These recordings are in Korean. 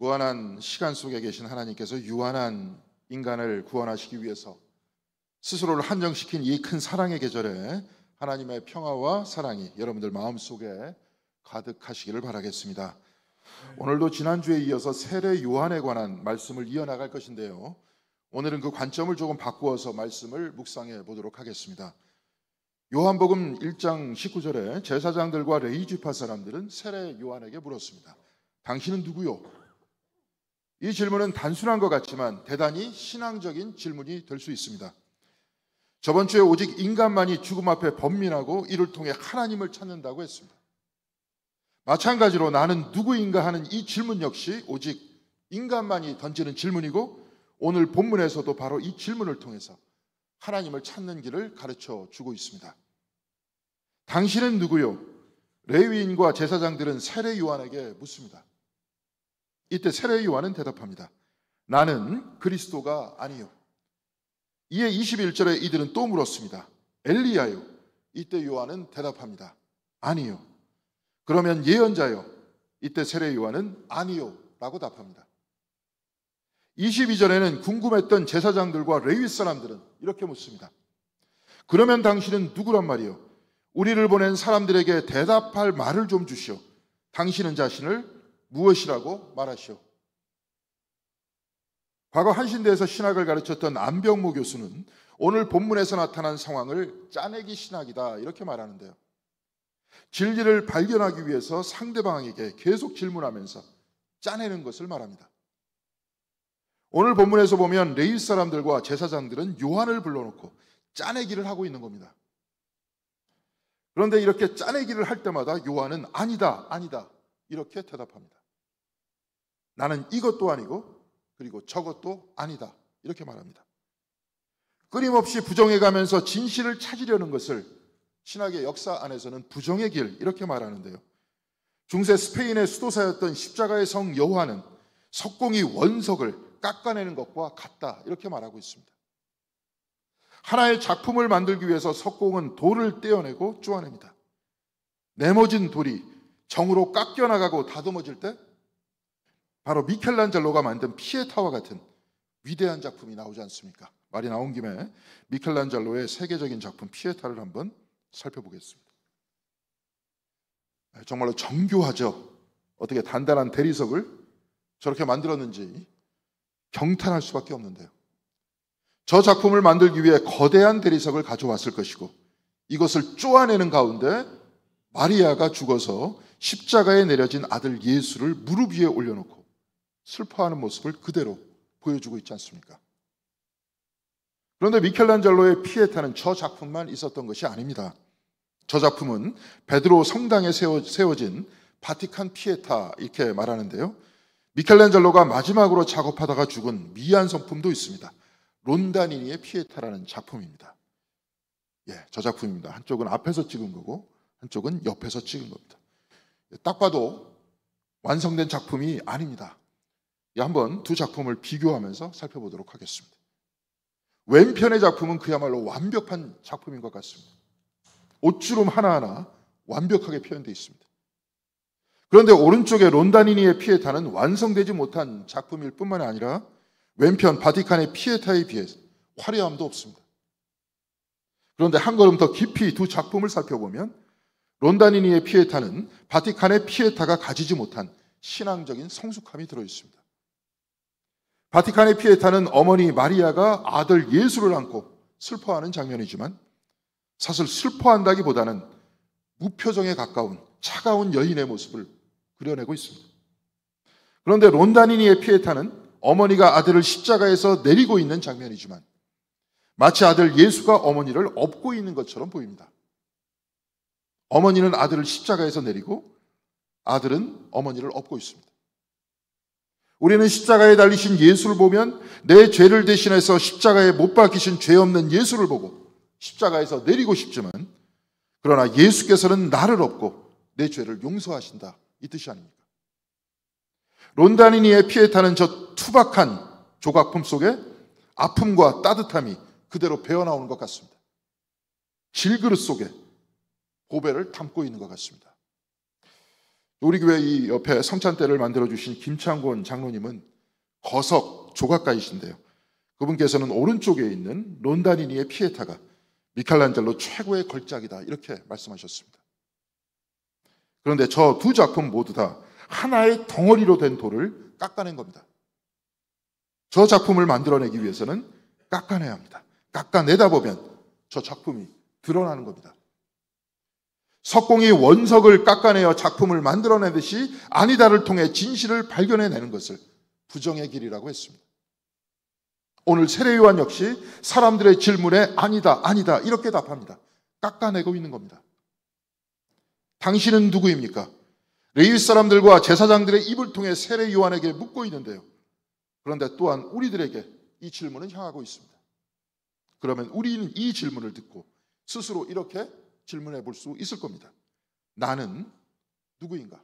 무한한 시간 속에 계신 하나님께서 유한한 인간을 구원하시기 위해서 스스로를 한정시킨 이 큰 사랑의 계절에 하나님의 평화와 사랑이 여러분들 마음속에 가득하시기를 바라겠습니다. 오늘도 지난주에 이어서 세례 요한에 관한 말씀을 이어나갈 것인데요, 오늘은 그 관점을 조금 바꾸어서 말씀을 묵상해 보도록 하겠습니다. 요한복음 1장 19절에 제사장들과 레위지파 사람들은 세례 요한에게 물었습니다. 당신은 누구요? 이 질문은 단순한 것 같지만 대단히 신앙적인 질문이 될 수 있습니다. 저번 주에 오직 인간만이 죽음 앞에 번민하고 이를 통해 하나님을 찾는다고 했습니다. 마찬가지로 나는 누구인가 하는 이 질문 역시 오직 인간만이 던지는 질문이고, 오늘 본문에서도 바로 이 질문을 통해서 하나님을 찾는 길을 가르쳐 주고 있습니다. 당신은 누구요? 레위인과 제사장들은 세례 요한에게 묻습니다. 이때 세례 요한은 대답합니다. 나는 그리스도가 아니요. 이에 21절에 이들은 또 물었습니다. 엘리야요? 이때 요한은 대답합니다. 아니요. 그러면 예언자요? 이때 세례 요한은 아니요 라고 답합니다. 22절에는 궁금했던 제사장들과 레위 사람들은 이렇게 묻습니다. 그러면 당신은 누구란 말이요? 우리를 보낸 사람들에게 대답할 말을 좀 주시오. 당신은 자신을 무엇이라고 말하시오? 과거 한신대에서 신학을 가르쳤던 안병모 교수는 오늘 본문에서 나타난 상황을 짜내기 신학이다 이렇게 말하는데요, 진리를 발견하기 위해서 상대방에게 계속 질문하면서 짜내는 것을 말합니다. 오늘 본문에서 보면 레위 사람들과 제사장들은 요한을 불러놓고 짜내기를 하고 있는 겁니다. 그런데 이렇게 짜내기를 할 때마다 요한은 아니다, 아니다 이렇게 대답합니다. 나는 이것도 아니고 그리고 저것도 아니다 이렇게 말합니다. 끊임없이 부정해가면서 진실을 찾으려는 것을 신학의 역사 안에서는 부정의 길 이렇게 말하는데요, 중세 스페인의 수도사였던 십자가의 성 여호와는 석공이 원석을 깎아내는 것과 같다 이렇게 말하고 있습니다. 하나의 작품을 만들기 위해서 석공은 돌을 떼어내고 쪼아냅니다. 네모진 돌이 정으로 깎여나가고 다듬어질 때 바로 미켈란젤로가 만든 피에타와 같은 위대한 작품이 나오지 않습니까? 말이 나온 김에 미켈란젤로의 세계적인 작품 피에타를 한번 살펴보겠습니다. 정말로 정교하죠. 어떻게 단단한 대리석을 저렇게 만들었는지 경탄할 수밖에 없는데요, 저 작품을 만들기 위해 거대한 대리석을 가져왔을 것이고, 이것을 쪼아내는 가운데 마리아가 죽어서 십자가에 내려진 아들 예수를 무릎 위에 올려놓고 슬퍼하는 모습을 그대로 보여주고 있지 않습니까? 그런데 미켈란젤로의 피에타는 저 작품만 있었던 것이 아닙니다. 저 작품은 베드로 성당에 세워진 바티칸 피에타 이렇게 말하는데요, 미켈란젤로가 마지막으로 작업하다가 죽은 미안 성품도 있습니다. 론다니니의 피에타라는 작품입니다. 저 작품입니다. 한쪽은 앞에서 찍은 거고 한쪽은 옆에서 찍은 겁니다. 딱 봐도 완성된 작품이 아닙니다. 한번 두 작품을 비교하면서 살펴보도록 하겠습니다. 왼편의 작품은 그야말로 완벽한 작품인 것 같습니다. 옷주름 하나하나 완벽하게 표현되어 있습니다. 그런데 오른쪽의 론다니니의 피에타는 완성되지 못한 작품일 뿐만 아니라 왼편 바티칸의 피에타에 비해 화려함도 없습니다. 그런데 한 걸음 더 깊이 두 작품을 살펴보면 론다니니의 피에타는 바티칸의 피에타가 가지지 못한 신앙적인 성숙함이 들어있습니다. 바티칸의 피에타는 어머니 마리아가 아들 예수를 안고 슬퍼하는 장면이지만 사실 슬퍼한다기보다는 무표정에 가까운 차가운 여인의 모습을 그려내고 있습니다. 그런데 론다니니의 피에타는 어머니가 아들을 십자가에서 내리고 있는 장면이지만 마치 아들 예수가 어머니를 업고 있는 것처럼 보입니다. 어머니는 아들을 십자가에서 내리고 아들은 어머니를 업고 있습니다. 우리는 십자가에 달리신 예수를 보면 내 죄를 대신해서 십자가에 못 박히신 죄 없는 예수를 보고 십자가에서 내리고 싶지만, 그러나 예수께서는 나를 업고 내 죄를 용서하신다 이 뜻이 아닙니까? 론다니니의 피에타는 저 투박한 조각품 속에 아픔과 따뜻함이 그대로 배어나오는 것 같습니다. 질그릇 속에 고배를 담고 있는 것 같습니다. 우리 교회 이 옆에 성찬대를 만들어주신 김창곤 장로님은 거석 조각가이신데요. 그분께서는 오른쪽에 있는 론다니니의 피에타가 미켈란젤로 최고의 걸작이다 이렇게 말씀하셨습니다. 그런데 저 두 작품 모두 다 하나의 덩어리로 된 돌을 깎아낸 겁니다. 저 작품을 만들어내기 위해서는 깎아내야 합니다. 깎아내다 보면 저 작품이 드러나는 겁니다. 석공이 원석을 깎아내어 작품을 만들어내듯이 아니다를 통해 진실을 발견해내는 것을 부정의 길이라고 했습니다. 오늘 세례요한 역시 사람들의 질문에 아니다, 아니다 이렇게 답합니다. 깎아내고 있는 겁니다. 당신은 누구입니까? 레위 사람들과 제사장들의 입을 통해 세례요한에게 묻고 있는데요. 그런데 또한 우리들에게 이 질문은 향하고 있습니다. 그러면 우리는 이 질문을 듣고 스스로 이렇게 질문해 볼 수 있을 겁니다. 나는 누구인가?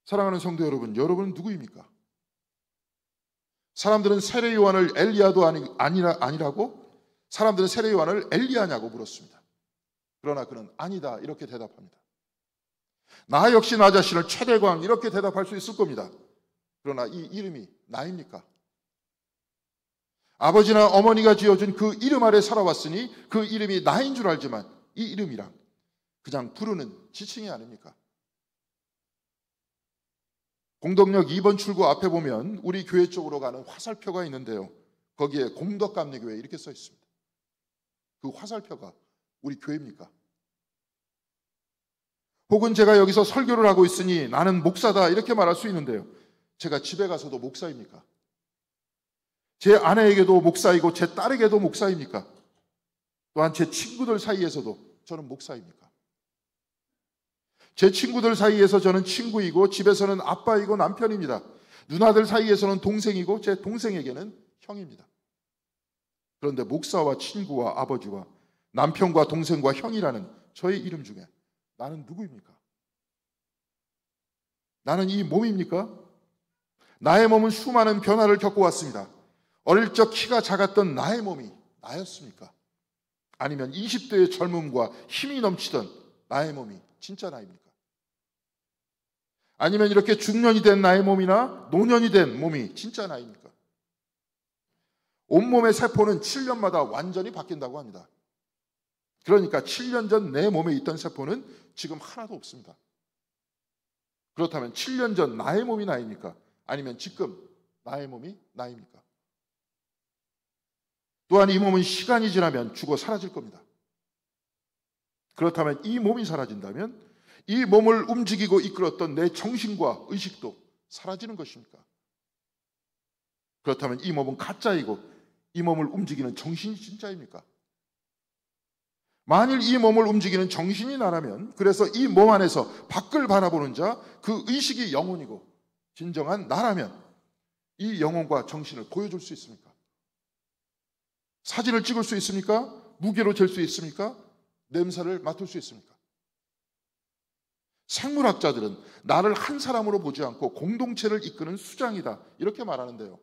사랑하는 성도 여러분, 여러분은 누구입니까? 사람들은 세례 요한을 엘리야도 아니라고 사람들은 세례 요한을 엘리야냐고 물었습니다. 그러나 그는 아니다 이렇게 대답합니다. 나 역시 나 자신을 최대광 이렇게 대답할 수 있을 겁니다. 그러나 이 이름이 나입니까? 아버지나 어머니가 지어준 그 이름 아래 살아왔으니 그 이름이 나인 줄 알지만 이 이름이랑 그냥 부르는 지칭이 아닙니까? 공덕역 2번 출구 앞에 보면 우리 교회 쪽으로 가는 화살표가 있는데요. 거기에 공덕감리교회 이렇게 써 있습니다. 그 화살표가 우리 교회입니까? 혹은 제가 여기서 설교를 하고 있으니 나는 목사다 이렇게 말할 수 있는데요. 제가 집에 가서도 목사입니까? 제 아내에게도 목사이고 제 딸에게도 목사입니까? 또한 제 친구들 사이에서도 저는 목사입니까? 제 친구들 사이에서 저는 친구이고 집에서는 아빠이고 남편입니다. 누나들 사이에서는 동생이고 제 동생에게는 형입니다. 그런데 목사와 친구와 아버지와 남편과 동생과 형이라는 저의 이름 중에 나는 누구입니까? 나는 이 몸입니까? 나의 몸은 수많은 변화를 겪고 왔습니다. 어릴 적 키가 작았던 나의 몸이 나였습니까? 아니면 20대의 젊음과 힘이 넘치던 나의 몸이 진짜 나입니까? 아니면 이렇게 중년이 된 나의 몸이나 노년이 된 몸이 진짜 나입니까? 온몸의 세포는 7년마다 완전히 바뀐다고 합니다. 그러니까 7년 전 내 몸에 있던 세포는 지금 하나도 없습니다. 그렇다면 7년 전 나의 몸이 나입니까? 아니면 지금 나의 몸이 나입니까? 또한 이 몸은 시간이 지나면 죽어 사라질 겁니다. 그렇다면 이 몸이 사라진다면 이 몸을 움직이고 이끌었던 내 정신과 의식도 사라지는 것입니까? 그렇다면 이 몸은 가짜이고 이 몸을 움직이는 정신이 진짜입니까? 만일 이 몸을 움직이는 정신이 나라면, 그래서 이 몸 안에서 밖을 바라보는 자, 그 의식이 영혼이고 진정한 나라면 이 영혼과 정신을 보여줄 수 있습니까? 사진을 찍을 수 있습니까? 무게로 잴 수 있습니까? 냄새를 맡을 수 있습니까? 생물학자들은 나를 한 사람으로 보지 않고 공동체를 이끄는 수장이다 이렇게 말하는데요.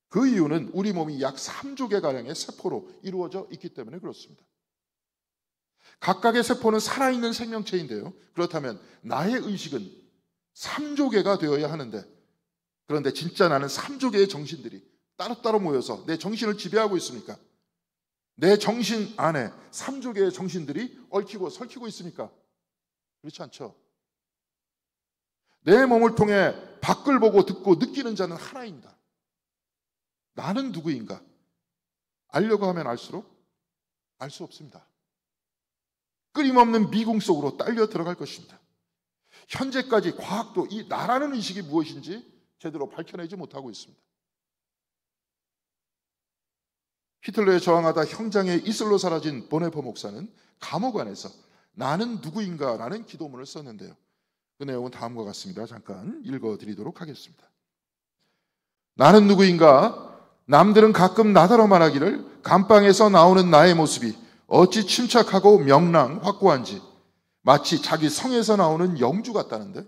그 이유는 우리 몸이 약 3조 개가량의 세포로 이루어져 있기 때문에 그렇습니다. 각각의 세포는 살아있는 생명체인데요. 그렇다면 나의 의식은 3조 개가 되어야 하는데, 그런데 진짜 나는 3조 개의 정신들이 따로따로 모여서 내 정신을 지배하고 있습니까? 내 정신 안에 3조 개의 정신들이 얽히고 설키고 있습니까? 그렇지 않죠. 내 몸을 통해 밖을 보고 듣고 느끼는 자는 하나입니다. 나는 누구인가? 알려고 하면 알수록 알 수 없습니다. 끊임없는 미궁 속으로 딸려 들어갈 것입니다. 현재까지 과학도 이 나라는 의식이 무엇인지 제대로 밝혀내지 못하고 있습니다. 히틀러에 저항하다 형장에 이슬로 사라진 보네퍼 목사는 감옥 안에서 나는 누구인가 라는 기도문을 썼는데요. 그 내용은 다음과 같습니다. 잠깐 읽어드리도록 하겠습니다. 나는 누구인가? 남들은 가끔 나더러 말하기를 감방에서 나오는 나의 모습이 어찌 침착하고 명랑 확고한지 마치 자기 성에서 나오는 영주 같다는데,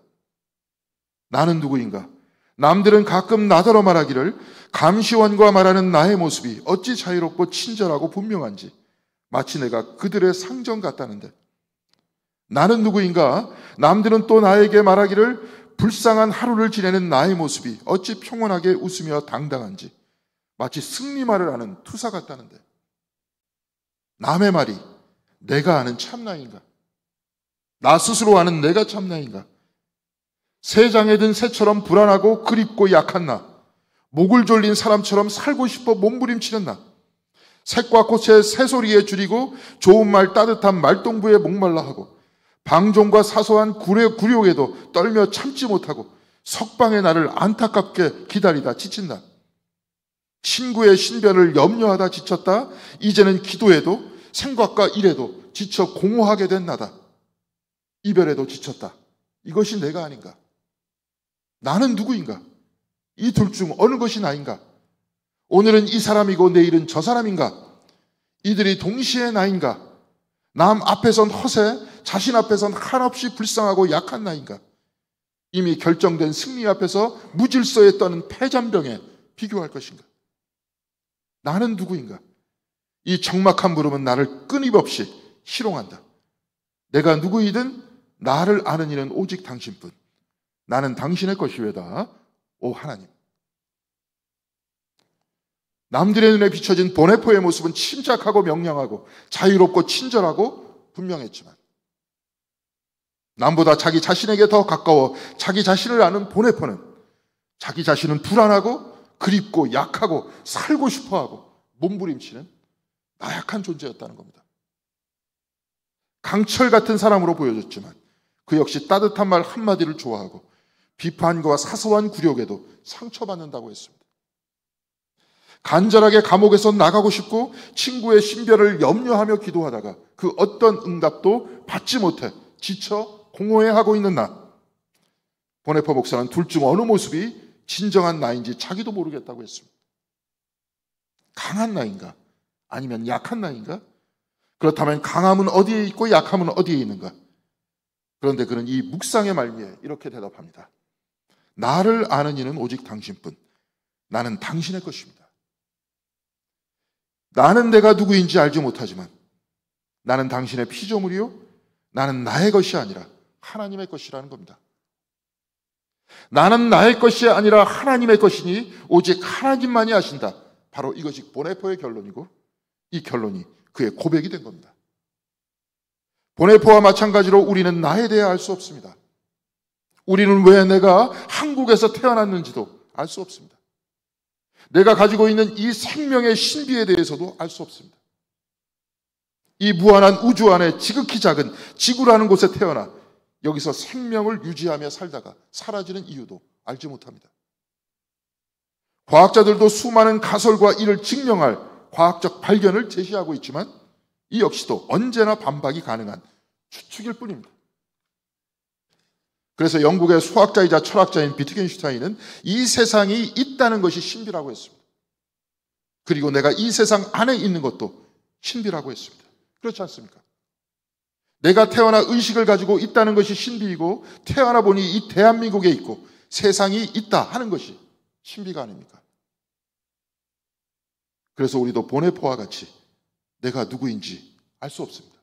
나는 누구인가? 남들은 가끔 나더러 말하기를 감시원과 말하는 나의 모습이 어찌 자유롭고 친절하고 분명한지 마치 내가 그들의 상정 같다는데, 나는 누구인가? 남들은 또 나에게 말하기를 불쌍한 하루를 지내는 나의 모습이 어찌 평온하게 웃으며 당당한지 마치 승리말을 아는 투사 같다는데, 남의 말이 내가 아는 참나인가? 나 스스로 아는 내가 참나인가? 새장에 든 새처럼 불안하고 그립고 약한 나, 목을 졸린 사람처럼 살고 싶어 몸부림치는 나, 색과 꽃의 새소리에 줄이고 좋은 말 따뜻한 말동부에 목말라 하고 방종과 사소한 굴욕에도 떨며 참지 못하고 석방의 날을 안타깝게 기다리다 지친다. 친구의 신변을 염려하다 지쳤다. 이제는 기도해도 생각과 일에도 지쳐 공허하게 된 나다. 이별에도 지쳤다. 이것이 내가 아닌가? 나는 누구인가? 이 둘 중 어느 것이 나인가? 오늘은 이 사람이고 내일은 저 사람인가? 이들이 동시에 나인가? 남 앞에선 허세, 자신 앞에선 한없이 불쌍하고 약한 나인가? 이미 결정된 승리 앞에서 무질서에 떠는 패잔병에 비교할 것인가? 나는 누구인가? 이 적막한 물음은 나를 끊임없이 희롱한다. 내가 누구이든 나를 아는 이는 오직 당신뿐. 나는 당신의 것이외다, 오 하나님. 남들의 눈에 비춰진 보네포의 모습은 침착하고 명량하고 자유롭고 친절하고 분명했지만, 남보다 자기 자신에게 더 가까워 자기 자신을 아는 보네포는 자기 자신은 불안하고 그립고 약하고 살고 싶어하고 몸부림치는 나약한 존재였다는 겁니다. 강철 같은 사람으로 보여졌지만 그 역시 따뜻한 말 한마디를 좋아하고 비판과 사소한 굴욕에도 상처받는다고 했습니다. 간절하게 감옥에서 나가고 싶고 친구의 신변을 염려하며 기도하다가 그 어떤 응답도 받지 못해 지쳐 공허해하고 있는 나. 보네포 목사는 둘 중 어느 모습이 진정한 나인지 자기도 모르겠다고 했습니다. 강한 나인가? 아니면 약한 나인가? 그렇다면 강함은 어디에 있고 약함은 어디에 있는가? 그런데 그는 이 묵상의 말미에 이렇게 대답합니다. 나를 아는 이는 오직 당신뿐. 나는 당신의 것입니다. 나는 내가 누구인지 알지 못하지만 나는 당신의 피조물이요, 나는 나의 것이 아니라 하나님의 것이라는 겁니다. 나는 나의 것이 아니라 하나님의 것이니 오직 하나님만이 아신다. 바로 이것이 보네포의 결론이고 이 결론이 그의 고백이 된 겁니다. 보네포와 마찬가지로 우리는 나에 대해 알 수 없습니다. 우리는 왜 내가 한국에서 태어났는지도 알 수 없습니다. 내가 가지고 있는 이 생명의 신비에 대해서도 알 수 없습니다. 이 무한한 우주 안에 지극히 작은 지구라는 곳에 태어나 여기서 생명을 유지하며 살다가 사라지는 이유도 알지 못합니다. 과학자들도 수많은 가설과 이를 증명할 과학적 발견을 제시하고 있지만 이 역시도 언제나 반박이 가능한 추측일 뿐입니다. 그래서 영국의 수학자이자 철학자인 비트겐슈타인은 이 세상이 있다는 것이 신비라고 했습니다. 그리고 내가 이 세상 안에 있는 것도 신비라고 했습니다. 그렇지 않습니까? 내가 태어나 의식을 가지고 있다는 것이 신비이고 태어나 보니 이 대한민국에 있고 세상이 있다 하는 것이 신비가 아닙니까? 그래서 우리도 보네포와 같이 내가 누구인지 알 수 없습니다.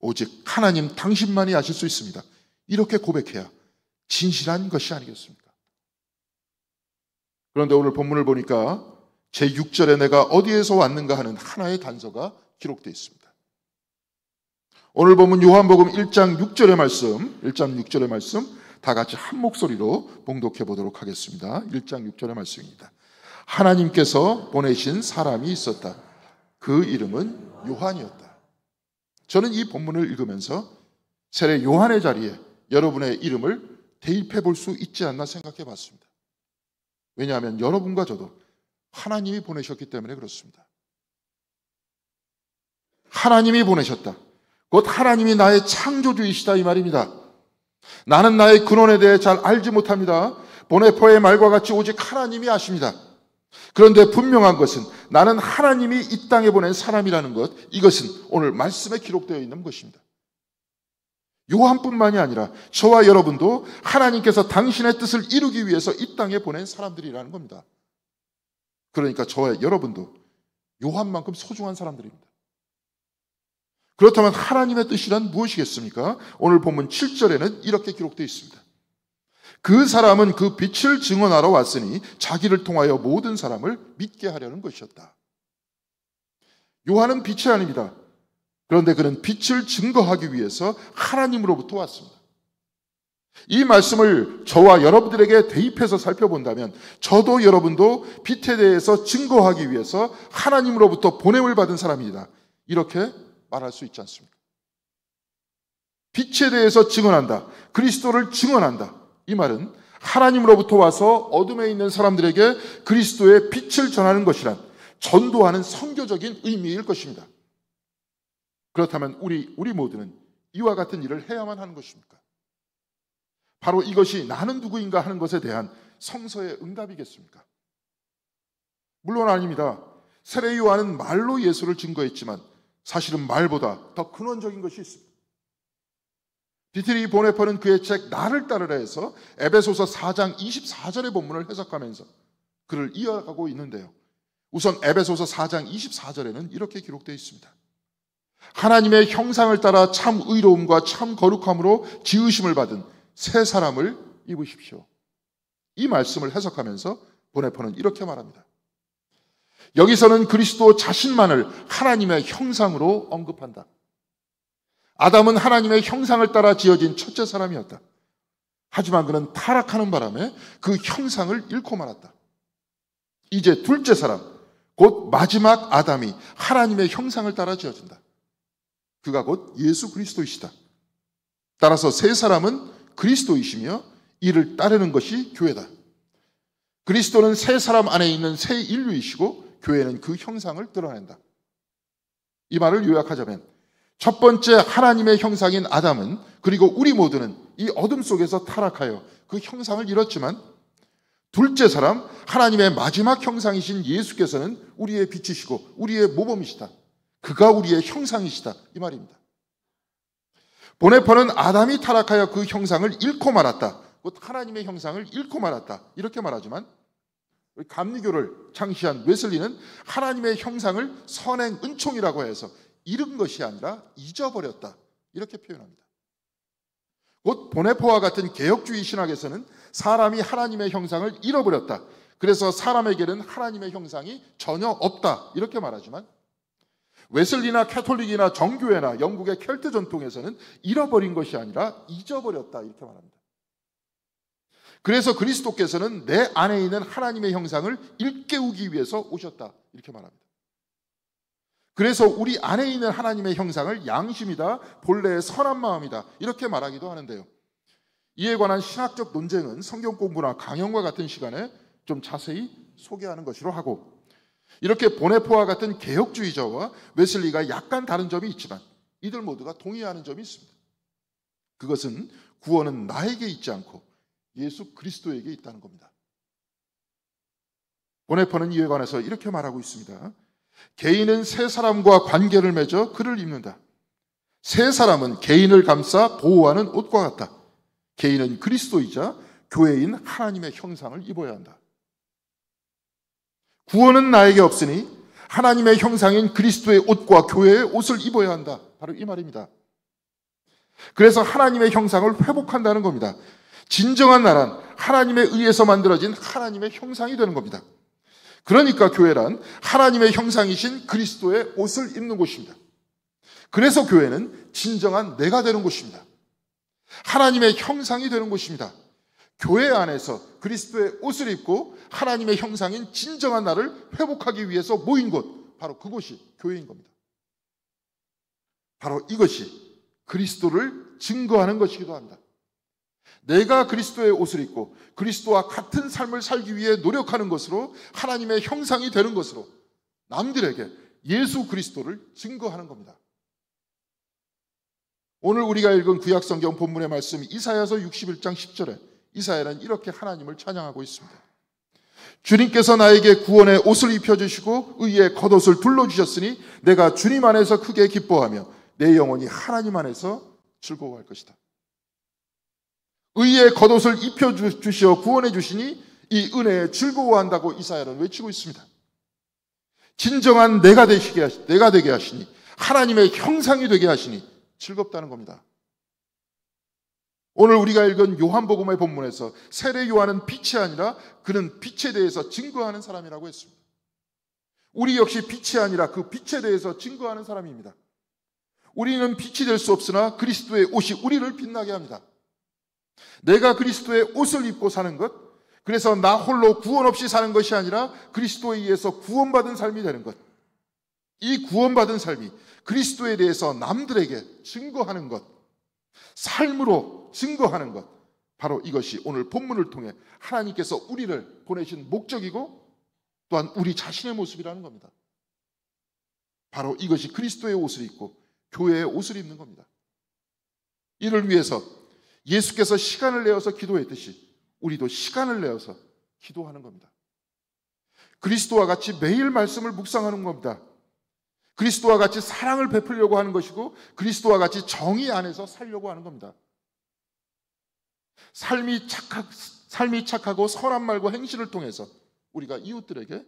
오직 하나님 당신만이 아실 수 있습니다. 이렇게 고백해야 진실한 것이 아니겠습니까? 그런데 오늘 본문을 보니까 제6절에 내가 어디에서 왔는가 하는 하나의 단서가 기록되어 있습니다. 오늘 본문 요한복음 1장 6절의 말씀 다 같이 한 목소리로 봉독해 보도록 하겠습니다. 1장 6절의 말씀입니다. 하나님께서 보내신 사람이 있었다. 그 이름은 요한이었다. 저는 이 본문을 읽으면서 세례 요한의 자리에 여러분의 이름을 대입해 볼 수 있지 않나 생각해 봤습니다. 왜냐하면 여러분과 저도 하나님이 보내셨기 때문에 그렇습니다. 하나님이 보내셨다. 곧 하나님이 나의 창조주이시다 이 말입니다. 나는 나의 근원에 대해 잘 알지 못합니다. 보네포의 말과 같이 오직 하나님이 아십니다. 그런데 분명한 것은 나는 하나님이 이 땅에 보낸 사람이라는 것, 이것은 오늘 말씀에 기록되어 있는 것입니다. 요한뿐만이 아니라 저와 여러분도 하나님께서 당신의 뜻을 이루기 위해서 이 땅에 보낸 사람들이라는 겁니다. 그러니까 저와 여러분도 요한만큼 소중한 사람들입니다. 그렇다면 하나님의 뜻이란 무엇이겠습니까? 오늘 본문 7절에는 이렇게 기록되어 있습니다. 그 사람은 그 빛을 증언하러 왔으니 자기를 통하여 모든 사람을 믿게 하려는 것이었다. 요한은 빛이 아닙니다. 그런데 그는 빛을 증거하기 위해서 하나님으로부터 왔습니다. 이 말씀을 저와 여러분들에게 대입해서 살펴본다면 저도 여러분도 빛에 대해서 증거하기 위해서 하나님으로부터 보냄을 받은 사람이다. 이렇게 말할 수 있지 않습니까? 빛에 대해서 증언한다. 그리스도를 증언한다. 이 말은 하나님으로부터 와서 어둠에 있는 사람들에게 그리스도의 빛을 전하는 것이란 전도하는 선교적인 의미일 것입니다. 그렇다면 우리 모두는 이와 같은 일을 해야만 하는 것입니까? 바로 이것이 나는 누구인가 하는 것에 대한 성서의 응답이겠습니까? 물론 아닙니다. 세례 요한은 말로 예수를 증거했지만 사실은 말보다 더 근원적인 것이 있습니다. 디트리 보네퍼는 그의 책 나를 따르라 해서 에베소서 4장 24절의 본문을 해석하면서 글을 이어가고 있는데요. 우선 에베소서 4장 24절에는 이렇게 기록되어 있습니다. 하나님의 형상을 따라 참 의로움과 참 거룩함으로 지으심을 받은 새 사람을 입으십시오. 이 말씀을 해석하면서 보네퍼는 이렇게 말합니다. 여기서는 그리스도 자신만을 하나님의 형상으로 언급한다. 아담은 하나님의 형상을 따라 지어진 첫째 사람이었다. 하지만 그는 타락하는 바람에 그 형상을 잃고 말았다. 이제 둘째 사람, 곧 마지막 아담이 하나님의 형상을 따라 지어진다. 그가 곧 예수 그리스도이시다. 따라서 새 사람은 그리스도이시며 이를 따르는 것이 교회다. 그리스도는 새 사람 안에 있는 새 인류이시고 교회는 그 형상을 드러낸다. 이 말을 요약하자면 첫 번째 하나님의 형상인 아담은 그리고 우리 모두는 이 어둠 속에서 타락하여 그 형상을 잃었지만 둘째 사람 하나님의 마지막 형상이신 예수께서는 우리의 빛이시고 우리의 모범이시다. 그가 우리의 형상이시다. 이 말입니다. 보네퍼는 아담이 타락하여 그 형상을 잃고 말았다. 곧 하나님의 형상을 잃고 말았다. 이렇게 말하지만 감리교를 창시한 웨슬리는 하나님의 형상을 선행 은총이라고 해서 잃은 것이 아니라 잊어버렸다. 이렇게 표현합니다. 곧 보네퍼와 같은 개혁주의 신학에서는 사람이 하나님의 형상을 잃어버렸다. 그래서 사람에게는 하나님의 형상이 전혀 없다. 이렇게 말하지만 웨슬리나 캐톨릭이나 정교회나 영국의 켈트 전통에서는 잃어버린 것이 아니라 잊어버렸다. 이렇게 말합니다. 그래서 그리스도께서는 내 안에 있는 하나님의 형상을 일깨우기 위해서 오셨다. 이렇게 말합니다. 그래서 우리 안에 있는 하나님의 형상을 양심이다, 본래의 선한 마음이다 이렇게 말하기도 하는데요. 이에 관한 신학적 논쟁은 성경 공부나 강연과 같은 시간에 좀 자세히 소개하는 것으로 하고 이렇게 보네포와 같은 개혁주의자와 웨슬리가 약간 다른 점이 있지만 이들 모두가 동의하는 점이 있습니다. 그것은 구원은 나에게 있지 않고 예수 그리스도에게 있다는 겁니다. 보네포는 이에 관해서 이렇게 말하고 있습니다. 개인은 새 사람과 관계를 맺어 그를 입는다. 새 사람은 개인을 감싸 보호하는 옷과 같다. 개인은 그리스도이자 교회인 하나님의 형상을 입어야 한다. 구원은 나에게 없으니 하나님의 형상인 그리스도의 옷과 교회의 옷을 입어야 한다. 바로 이 말입니다. 그래서 하나님의 형상을 회복한다는 겁니다. 진정한 나란 하나님에 의해서 만들어진 하나님의 형상이 되는 겁니다. 그러니까 교회란 하나님의 형상이신 그리스도의 옷을 입는 곳입니다. 그래서 교회는 진정한 내가 되는 곳입니다. 하나님의 형상이 되는 곳입니다. 교회 안에서 그리스도의 옷을 입고 하나님의 형상인 진정한 나를 회복하기 위해서 모인 곳, 바로 그곳이 교회인 겁니다. 바로 이것이 그리스도를 증거하는 것이기도 합니다. 내가 그리스도의 옷을 입고 그리스도와 같은 삶을 살기 위해 노력하는 것으로 하나님의 형상이 되는 것으로 남들에게 예수 그리스도를 증거하는 겁니다. 오늘 우리가 읽은 구약성경 본문의 말씀 이사야서 61장 10절에 이사야는 이렇게 하나님을 찬양하고 있습니다. 주님께서 나에게 구원의 옷을 입혀주시고 의의 겉옷을 둘러주셨으니 내가 주님 안에서 크게 기뻐하며 내 영혼이 하나님 안에서 즐거워할 것이다. 의의 겉옷을 입혀주시어 구원해 주시니 이 은혜에 즐거워한다고 이사야는 외치고 있습니다. 진정한 내가 되게 하시니 하나님의 형상이 되게 하시니 즐겁다는 겁니다. 오늘 우리가 읽은 요한복음의 본문에서 세례 요한은 빛이 아니라 그는 빛에 대해서 증거하는 사람이라고 했습니다. 우리 역시 빛이 아니라 그 빛에 대해서 증거하는 사람입니다. 우리는 빛이 될 수 없으나 그리스도의 옷이 우리를 빛나게 합니다. 내가 그리스도의 옷을 입고 사는 것, 그래서 나 홀로 구원 없이 사는 것이 아니라 그리스도에 의해서 구원받은 삶이 되는 것, 이 구원받은 삶이 그리스도에 대해서 남들에게 증거하는 것, 삶으로 증거하는 것, 바로 이것이 오늘 본문을 통해 하나님께서 우리를 보내신 목적이고 또한 우리 자신의 모습이라는 겁니다. 바로 이것이 그리스도의 옷을 입고 교회의 옷을 입는 겁니다. 이를 위해서 예수께서 시간을 내어서 기도했듯이 우리도 시간을 내어서 기도하는 겁니다. 그리스도와 같이 매일 말씀을 묵상하는 겁니다. 그리스도와 같이 사랑을 베풀려고 하는 것이고 그리스도와 같이 정의 안에서 살려고 하는 겁니다. 삶이 착하고 선한 말과 행실을 통해서 우리가 이웃들에게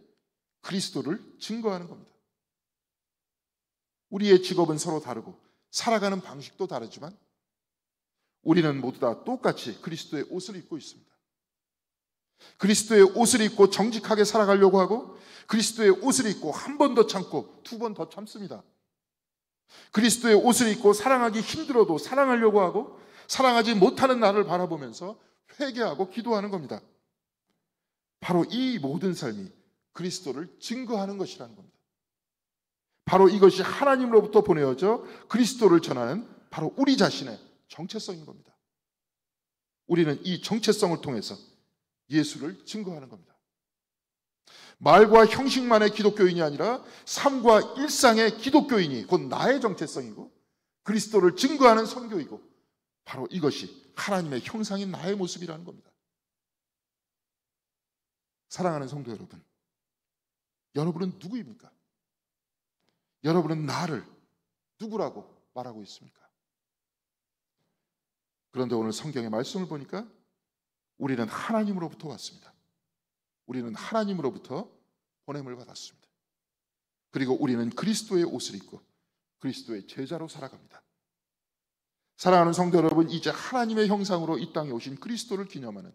그리스도를 증거하는 겁니다. 우리의 직업은 서로 다르고 살아가는 방식도 다르지만 우리는 모두 다 똑같이 그리스도의 옷을 입고 있습니다. 그리스도의 옷을 입고 정직하게 살아가려고 하고 그리스도의 옷을 입고 한 번 더 참고 두 번 더 참습니다. 그리스도의 옷을 입고 사랑하기 힘들어도 사랑하려고 하고 사랑하지 못하는 나를 바라보면서 회개하고 기도하는 겁니다. 바로 이 모든 삶이 그리스도를 증거하는 것이라는 겁니다. 바로 이것이 하나님으로부터 보내어져 그리스도를 전하는 바로 우리 자신의 정체성인 겁니다. 우리는 이 정체성을 통해서 예수를 증거하는 겁니다. 말과 형식만의 기독교인이 아니라 삶과 일상의 기독교인이 곧 나의 정체성이고 그리스도를 증거하는 선교이고 바로 이것이 하나님의 형상인 나의 모습이라는 겁니다. 사랑하는 성도 여러분, 여러분은 누구입니까? 여러분은 나를 누구라고 말하고 있습니까? 그런데 오늘 성경의 말씀을 보니까 우리는 하나님으로부터 왔습니다. 우리는 하나님으로부터 보냄을 받았습니다. 그리고 우리는 그리스도의 옷을 입고 그리스도의 제자로 살아갑니다. 사랑하는 성도 여러분, 이제 하나님의 형상으로 이 땅에 오신 그리스도를 기념하는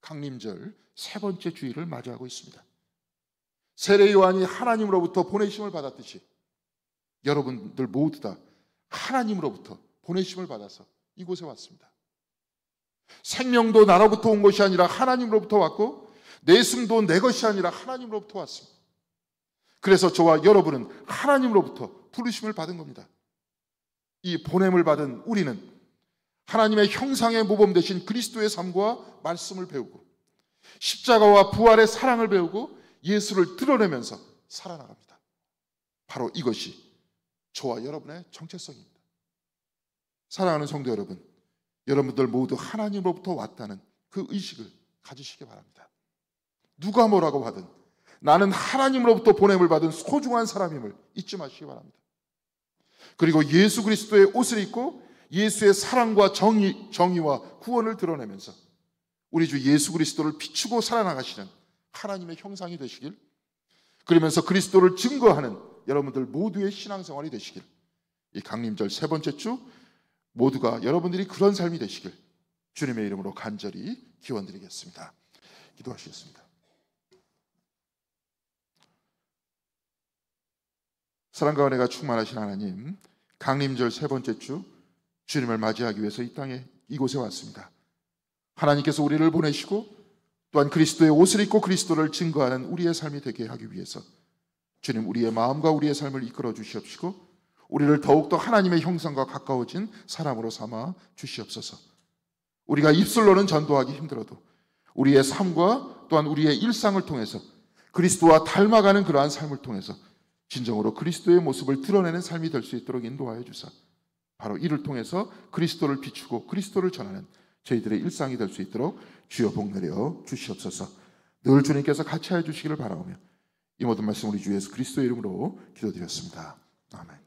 강림절 세 번째 주일을 맞이하고 있습니다. 세례 요한이 하나님으로부터 보내심을 받았듯이 여러분들 모두 다 하나님으로부터 보내심을 받아서 이곳에 왔습니다. 생명도 나로부터 온 것이 아니라 하나님으로부터 왔고 내 숨도 내 것이 아니라 하나님으로부터 왔습니다. 그래서 저와 여러분은 하나님으로부터 부르심을 받은 겁니다. 이 보냄을 받은 우리는 하나님의 형상의 모범 되신 그리스도의 삶과 말씀을 배우고 십자가와 부활의 사랑을 배우고 예수를 드러내면서 살아나갑니다. 바로 이것이 저와 여러분의 정체성입니다. 사랑하는 성도 여러분, 여러분들 모두 하나님으로부터 왔다는 그 의식을 가지시기 바랍니다. 누가 뭐라고 하든 나는 하나님으로부터 보냄을 받은 소중한 사람임을 잊지 마시기 바랍니다. 그리고 예수 그리스도의 옷을 입고 예수의 사랑과 정의와 구원을 드러내면서 우리 주 예수 그리스도를 비추고 살아나가시는 하나님의 형상이 되시길, 그러면서 그리스도를 증거하는 여러분들 모두의 신앙생활이 되시길, 이 강림절 세 번째 주 모두가 여러분들이 그런 삶이 되시길 주님의 이름으로 간절히 기원드리겠습니다. 기도하시겠습니다. 사랑과 은혜가 충만하신 하나님, 강림절 세 번째 주 주님을 맞이하기 위해서 이 땅에 이곳에 왔습니다. 하나님께서 우리를 보내시고 또한 그리스도의 옷을 입고 그리스도를 증거하는 우리의 삶이 되게 하기 위해서 주님, 우리의 마음과 우리의 삶을 이끌어 주시옵시고 우리를 더욱더 하나님의 형상과 가까워진 사람으로 삼아 주시옵소서. 우리가 입술로는 전도하기 힘들어도 우리의 삶과 또한 우리의 일상을 통해서 그리스도와 닮아가는 그러한 삶을 통해서 진정으로 그리스도의 모습을 드러내는 삶이 될 수 있도록 인도하여 주사 바로 이를 통해서 그리스도를 비추고 그리스도를 전하는 저희들의 일상이 될 수 있도록 주여 복 내려 주시옵소서. 늘 주님께서 같이 하여 주시기를 바라오며 이 모든 말씀 우리 주 예수 그리스도의 이름으로 기도드렸습니다. 아멘.